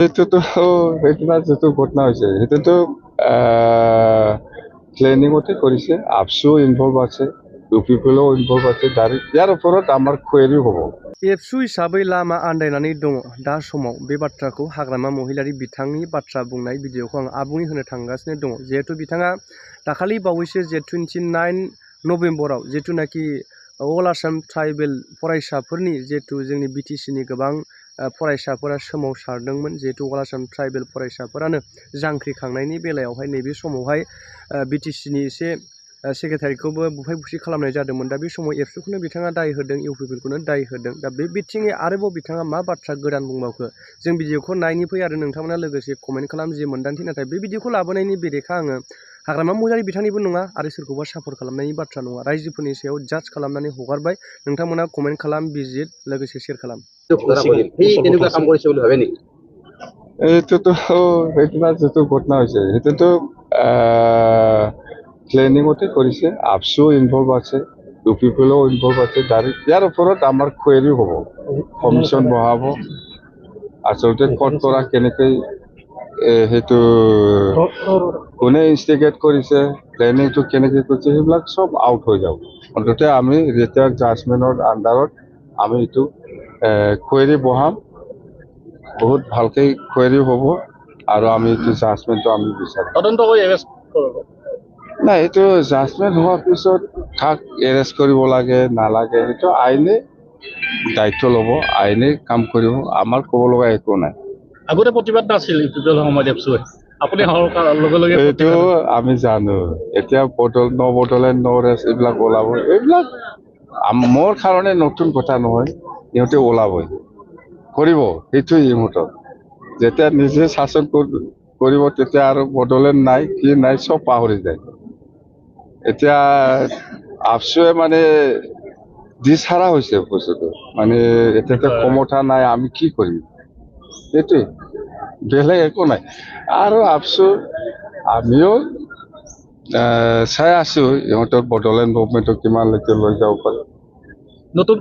সেইটোতো সেইদিনা যিটো ঘটনা হৈছে সেইটোতো প্লেনিঙতে কৰিছে। আপছো ইনভলভ আছে, ইউপিপিএলও ইনভলভ আছে। ডাইৰেক্ট ইয়াৰ ওপৰত আমাৰ কোৱেৰি হ'ব। एबसु हिसाबै लामा आन्दायनानै दङ दा समाव बे बाथ्राखौ हाग्रामा महिलारि बिथांनि बाथ्रा बुंनाय भिडिअखौ आं आबुङै होनो थांगासिनो दङ। जिहेतु बिथाङा दाखालि बावैसो जे 29 नभेम्बराव जिथुनाखि अल आसाम ट्राइबेल फरायसाफोरनि जिहेतु जोंनि बिटिसिनि गोबां फरायसाफोरा सोमावसारदोंमोन। जिहेतु अल आसाम ट्राइबेल फरायसाफोरानो जांख्रिखांनायनि बेलायावहाय नैबे समावहाय बिटिसिनि एसे सेक्रेटारिखौबो बुफाय बुसि खालामनाय जादोंमोन। दा बे समाव एबसुखौनो बिथाङा दाय होदों, इउपिपिएलखौनो दाय होदों। दा बे बिथिङै आरोबाव बिथाङा मा बाथ्रा गोदान बुंबावखो जों भिडिअखौ नायनि फै आरो नोंथांमोना लोगोसे कमेन्ट खालाम जि मोन्दांथि। नाथाय बे भिडिअखौ लाबोनायनि बेरेखा आङो हाग्रामा महिलारि बिथांनिबो नङा आरो सोरखौबा सापर्ट खालामनायनि बाथ्रा नङा। रायजोफोरनि सायाव जाज खालामनानै हगारबाय। नोंथांमोना कमेन्ट खालाम, भिजिट, लोगोसे शेयार खालाम। এইটোতো সেইদিনা যিটো ঘটনা হৈছে সেইটোতো প্লেনিঙতে কৰিছে। আপছো ইনভলভ আছে, ইউপিপিএলও ইনভলভ আছে। ডাইৰেক্ট ইয়াৰ ওপৰত আমাৰ কোৱেৰি হ'ব, কমিশ্যন বহাব। আচলতে ক'ত পৰা কেনেকৈ সেইটো কোনে ইনষ্টিগেট কৰিছে, প্লেনিংটো কেনেকৈ কৰিছে, সেইবিলাক চব আউট হৈ যাব। অন্ততে আমি যেতিয়া জাজমেণ্টৰ আণ্ডাৰত আমি এইটো কোৱেৰি বহাম, বহুত ভালকৈ কোৱেৰি হ'ব আৰু আমি এইটো জাজমেণ্টটো আমি বিচাৰিম। তদন্ত কৰি এৰেষ্ট কৰিব। নাই, এইটো জাজমেণ্ট হোৱাৰ পিছত কাক এৰেষ্ট কৰিব লাগে নালাগে সেইটো আইনে দায়িত্ব ল'ব, আইনে কাম কৰিব। আমাৰ ক'ব লগা একো নাই। আগতে প্ৰতিবাদ নাছিল ইউপিপিএলৰ সময়ত এপছুৱে, আপুনি লগে লগে এইটো আমি জানো। এতিয়া বদলেণ্ড ন ৰেষ্ট এইবিলাক ওলাব, এইবিলাক মোৰ কাৰণে নতুন কথা নহয়। ইহঁতে ওলাবই, কৰিব। সেইটোৱে ইহঁতৰ যেতিয়া নিজে শাসন কৰিব তেতিয়া আৰু বদলেণ্ড নাই, কি নাই, চব পাহৰি যায়। এতিয়া আপচুৱে মানে দিশহাৰা হৈছে বস্তুটো, মানে এতিয়াতে ক্ষমতা নাই, আমি কি কৰিম, সেইটোৱে, বেলেগ একো নাই। আৰু আপচু আমিও চাই আছো ইহঁতৰ বডোলেণ্ড মুভমেণ্টটো কিমানলৈকে লৈ যাব পাৰে। নতুন